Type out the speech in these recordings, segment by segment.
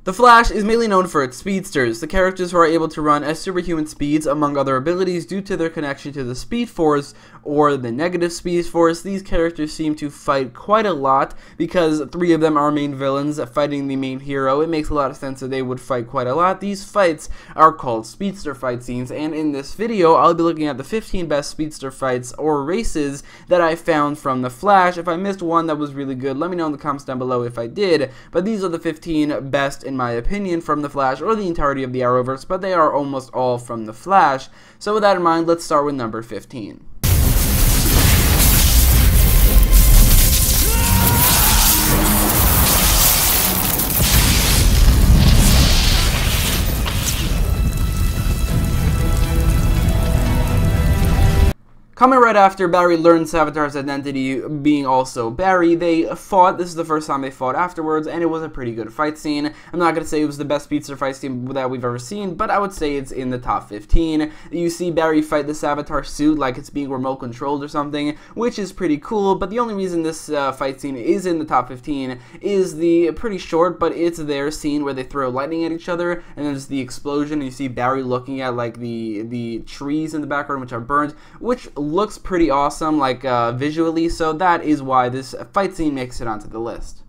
The Flash is mainly known for its speedsters, the characters who are able to run at superhuman speeds among other abilities due to their connection to the Speed Force or the negative Speed Force. These characters seem to fight quite a lot because 3 of them are main villains fighting the main hero. It makes a lot of sense that they would fight quite a lot. These fights are called speedster fight scenes, and in this video I'll be looking at the 15 best speedster fights or races that I found from The Flash. If I missed one that was really good, let me know in the comments down below if I did, but these are the 15 best in my opinion from The Flash, or the entirety of the Arrowverse, but they are almost all from The Flash. So with that in mind, let's start with number 15. Coming right after Barry learned SAVITAR's identity, being also Barry, they fought. This is the first time they fought afterwards, and it was a pretty good fight scene. I'm not going to say it was the best speedster fight scene that we've ever seen, but I would say it's in the top 15. You see Barry fight the SAVITAR suit like it's being remote controlled or something, which is pretty cool, but the only reason this fight scene is in the top 15 is the pretty short, but it's their scene where they throw lightning at each other, and there's the explosion, and you see Barry looking at like the trees in the background which are burnt, which looks pretty awesome, like visually, so that is why this fight scene makes it onto the list.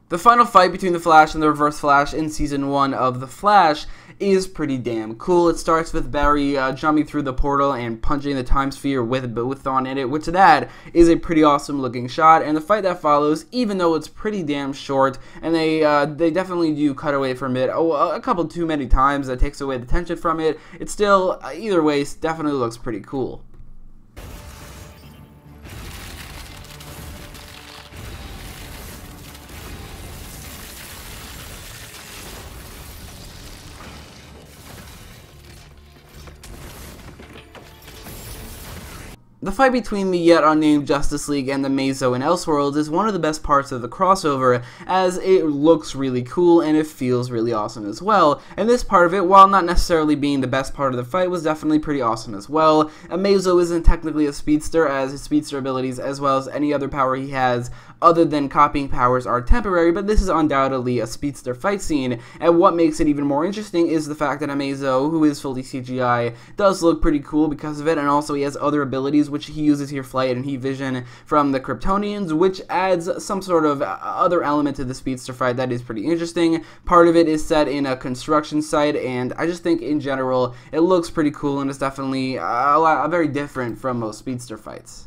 The final fight between the Flash and the Reverse Flash in Season 1 of The Flash is pretty damn cool. It starts with Barry jumping through the portal and punching the time sphere with Thawne in it, which that is a pretty awesome looking shot. And the fight that follows, even though it's pretty damn short, and they definitely do cut away from it a couple too many times, that takes away the tension from it, it still, either way, definitely looks pretty cool. The fight between the yet unnamed Justice League and the Mazo in Elseworlds is one of the best parts of the crossover, as it looks really cool and it feels really awesome as well. And this part of it, while not necessarily being the best part of the fight, was definitely pretty awesome as well. Mazo isn't technically a speedster, as his speedster abilities, as well as any other power he has other than copying powers, are temporary, but this is undoubtedly a speedster fight scene, and what makes it even more interesting is the fact that Mazo, who is fully CGI, does look pretty cool because of it, and also he has other abilities which he uses here, flight and heat vision from the Kryptonians, which adds some sort of other element to the speedster fight that is pretty interesting. Part of it is set in a construction site, and I just think in general it looks pretty cool and is definitely very different from most speedster fights.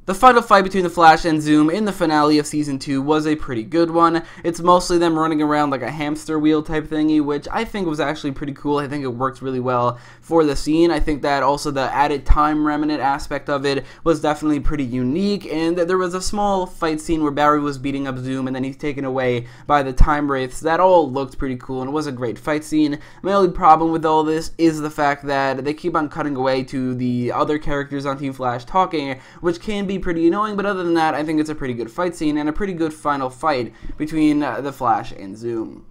The final fight between the Flash and Zoom in the finale of Season 2 was a pretty good one. It's mostly them running around like a hamster wheel type thingy, which I think was actually pretty cool. I think it worked really well for the scene. I think that also the added time remnant aspect of it was definitely pretty unique, and there was a small fight scene where Barry was beating up Zoom and then he's taken away by the time wraiths. That all looked pretty cool and it was a great fight scene. My only problem with all this is the fact that they keep on cutting away to the other characters on Team Flash talking, which can be pretty annoying, but other than that, I think it's a pretty good fight scene and a pretty good final fight between the Flash and Zoom.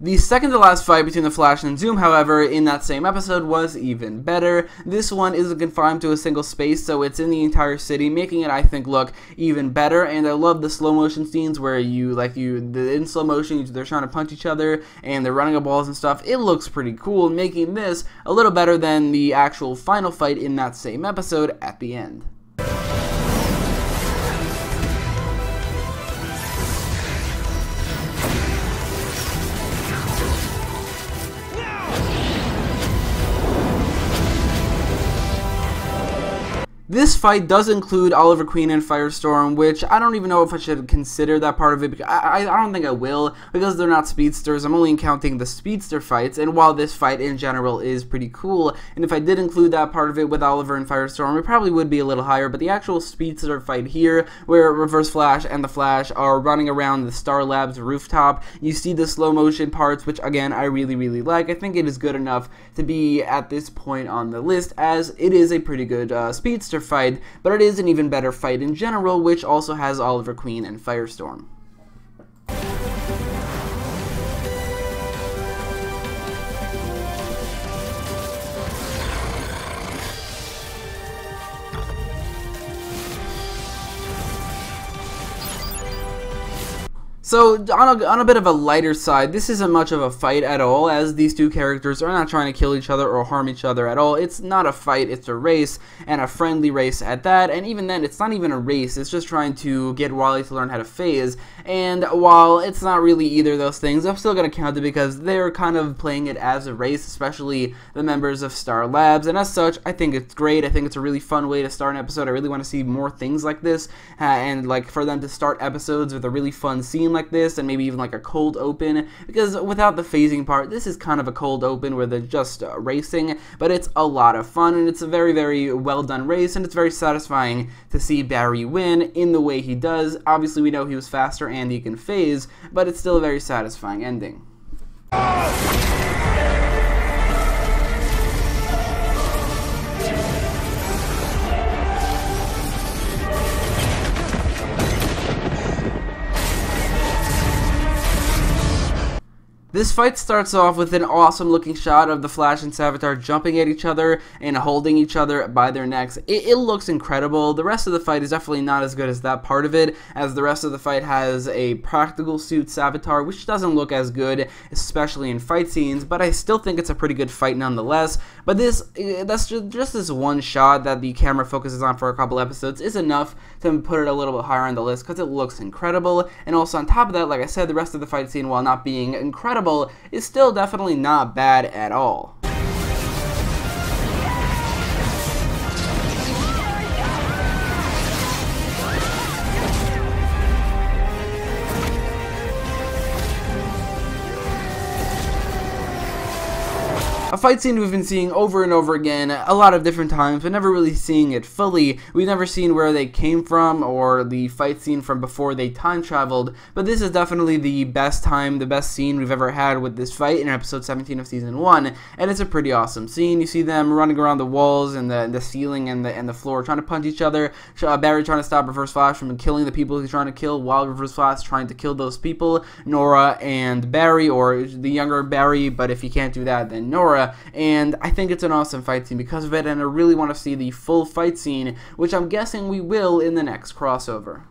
The second to last fight between the Flash and Zoom, however, in that same episode was even better. This one isn't confined to a single space, so it's in the entire city, making it, I think, look even better. And I love the slow motion scenes where in slow motion, they're trying to punch each other and they're running up walls and stuff. It looks pretty cool, making this a little better than the actual final fight in that same episode at the end. This fight does include Oliver Queen and Firestorm, which I don't even know if I should consider that part of it. Because I don't think I will, because they're not speedsters. I'm only counting the speedster fights, and while this fight in general is pretty cool, and if I did include that part of it with Oliver and Firestorm, it probably would be a little higher, but the actual speedster fight here, where Reverse Flash and the Flash are running around the Star Labs rooftop, you see the slow motion parts, which again, I really like. I think it is good enough to be at this point on the list, as it is a pretty good speedster fight, but it is an even better fight in general, which also has Oliver Queen and Firestorm. So, on a bit of a lighter side, this isn't much of a fight at all, as these two characters are not trying to kill each other or harm each other at all. It's not a fight, it's a race, and a friendly race at that, and even then, it's not even a race, it's just trying to get Wally to learn how to phase, and while it's not really either of those things, I'm still going to count it because they're kind of playing it as a race, especially the members of Star Labs, and as such, I think it's great. I think it's a really fun way to start an episode. I really want to see more things like this, and like for them to start episodes with a really fun scene like this, and maybe even like a cold open, because without the phasing part, this is kind of a cold open where they're just racing, but it's a lot of fun, and it's a very well done race, and it's very satisfying to see Barry win in the way he does. Obviously, we know he was faster and he can phase, but it's still a very satisfying ending. This fight starts off with an awesome looking shot of the Flash and SAVITAR jumping at each other and holding each other by their necks. It looks incredible. The rest of the fight is definitely not as good as that part of it, as the rest of the fight has a practical suit SAVITAR, which doesn't look as good, especially in fight scenes, but I still think it's a pretty good fight nonetheless. But that's just this one shot that the camera focuses on for a couple episodes is enough to put it a little bit higher on the list, because it looks incredible. And also on top of that, like I said, the rest of the fight scene, while not being incredible, is still definitely not bad at all. A fight scene we've been seeing over and over again a lot of different times, but never really seeing it fully. We've never seen where they came from or the fight scene from before they time traveled, but this is definitely the best scene we've ever had with this fight in episode 17 of season 1, and it's a pretty awesome scene. You see them running around the walls and the ceiling and the floor trying to punch each other, Barry trying to stop Reverse Flash from killing the people he's trying to kill, while Reverse Flash trying to kill those people, Nora and Barry, or the younger Barry, but if he can't do that, then Nora. And I think it's an awesome fight scene because of it, and I really want to see the full fight scene, which I'm guessing we will in the next crossover.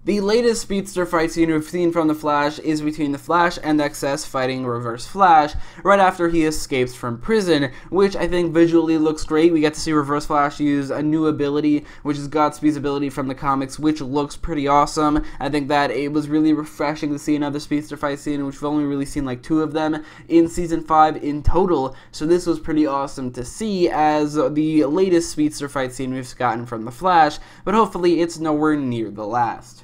The latest Speedster fight scene we've seen from the Flash is between the Flash and XS fighting Reverse Flash right after he escapes from prison, which I think visually looks great. We get to see Reverse Flash use a new ability, which is Godspeed's ability from the comics, which looks pretty awesome. I think that it was really refreshing to see another Speedster fight scene, which we've only really seen like 2 of them in season 5 in total, so this was pretty awesome to see as the latest Speedster fight scene we've gotten from the Flash, but hopefully it's nowhere near the last.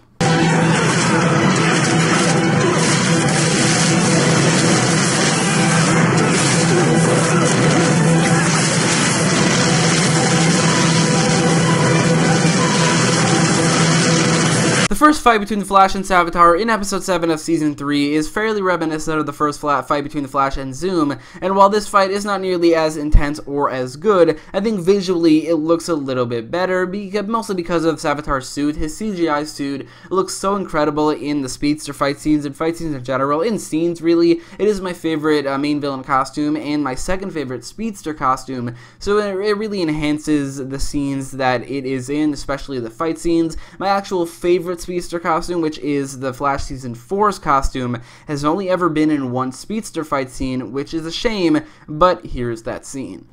The first fight between the Flash and SAVITAR in episode 7 of season 3 is fairly reminiscent of the first fight between the Flash and Zoom, and while this fight is not nearly as intense or as good, I think visually it looks a little bit better, mostly because of SAVITAR's suit. His CGI suit looks so incredible in the Speedster fight scenes and fight scenes in general, in scenes really. It is my favorite main villain costume and my second favorite Speedster costume, so it really enhances the scenes that it is in, especially the fight scenes. My actual favorite Speedster costume, which is the Flash Season 4's costume, has only ever been in one Speedster fight scene, which is a shame, but here's that scene.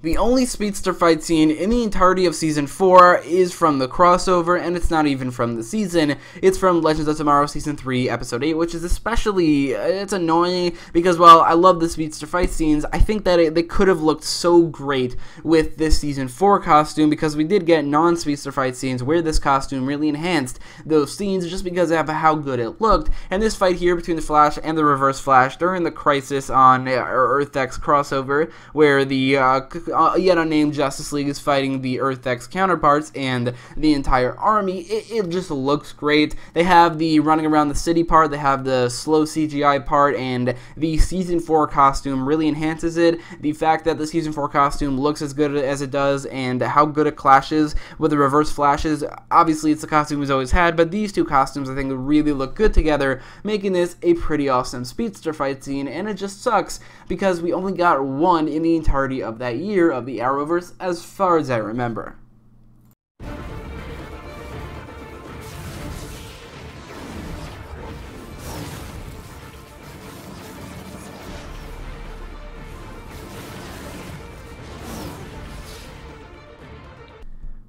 The only Speedster fight scene in the entirety of Season 4 is from the crossover, and it's not even from the season. It's from Legends of Tomorrow Season 3, Episode 8, which is especially, it's annoying, because while I love the Speedster fight scenes, I think that they could have looked so great with this Season 4 costume, because we did get non-Speedster fight scenes where this costume really enhanced those scenes just because of how good it looked. And this fight here between the Flash and the Reverse Flash during the Crisis on Earth X crossover, where the yet unnamed Justice League is fighting the Earth X counterparts and the entire army. It just looks great. They have the running around the city part, they have the slow CGI part, and the Season 4 costume really enhances it. The fact that the Season 4 costume looks as good as it does and how good it clashes with the Reverse Flashes. Obviously, it's the costume he's always had, but these two costumes I think really look good together, making this a pretty awesome Speedster fight scene, and it just sucks because we only got one in the entirety of that year of the Arrowverse, as far as I remember.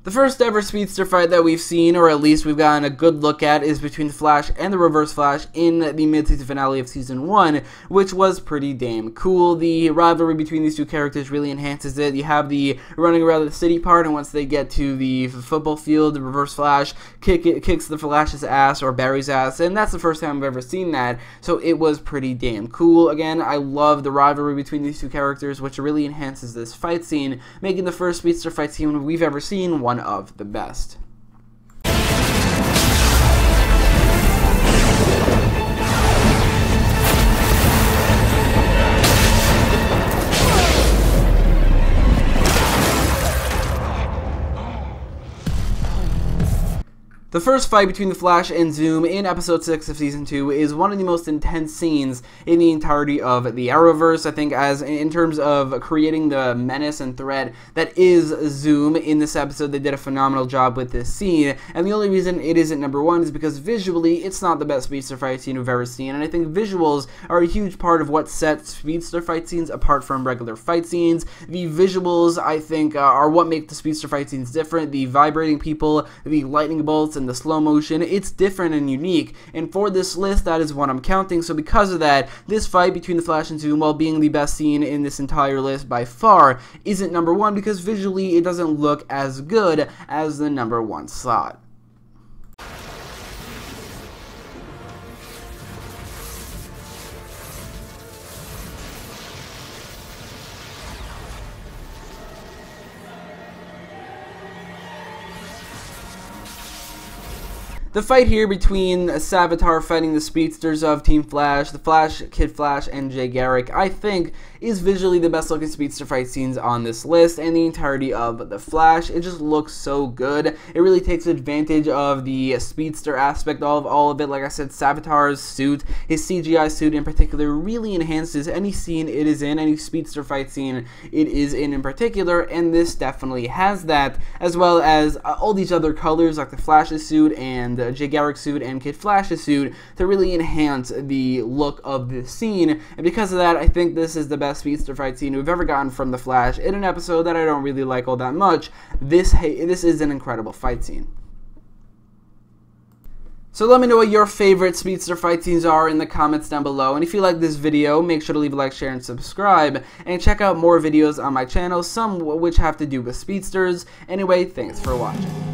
The first ever Speedster fight that we've seen, or at least we've gotten a good look at, is between the Flash and the Reverse Flash in the mid-season finale of Season 1, which was pretty damn cool. The rivalry between these two characters really enhances it. You have the running around the city part, and once they get to the football field, the Reverse Flash kicks the Flash's ass, or Barry's ass, and that's the first time I've ever seen that, so it was pretty damn cool. Again, I love the rivalry between these two characters, which really enhances this fight scene, making the first Speedster fight scene we've ever seen one of the best. The first fight between the Flash and Zoom in episode 6 of Season 2 is one of the most intense scenes in the entirety of the Arrowverse. I think as in terms of creating the menace and threat that is Zoom in this episode, they did a phenomenal job with this scene, and the only reason it isn't number one is because visually it's not the best Speedster fight scene we've ever seen, and I think visuals are a huge part of what sets Speedster fight scenes apart from regular fight scenes. The visuals, I think, are what make the Speedster fight scenes different. The vibrating people, the lightning bolts, and the slow motion, it's different and unique, and for this list that is what I'm counting. So because of that, this fight between the Flash and Zoom, while being the best scene in this entire list by far, isn't number one because visually it doesn't look as good as the number one slot. The fight here between SAVITAR fighting the Speedsters of Team Flash, the Flash, Kid Flash, and Jay Garrick, I think is visually the best looking Speedster fight scenes on this list, and the entirety of the Flash. It just looks so good. It really takes advantage of the Speedster aspect of all of it. Like I said, SAVITAR's suit, his CGI suit in particular, really enhances any scene it is in, any Speedster fight scene it is in particular, and this definitely has that, as well as all these other colors like the Flash's suit and Jay Garrick's suit and Kid Flash's suit to really enhance the look of this scene, and because of that, I think this is the best Speedster fight scene we've ever gotten from the Flash in an episode that I don't really like all that much. This is an incredible fight scene. So let me know what your favorite Speedster fight scenes are in the comments down below, and if you like this video, make sure to leave a like, share, and subscribe, and check out more videos on my channel, some which have to do with Speedsters. Anyway, thanks for watching.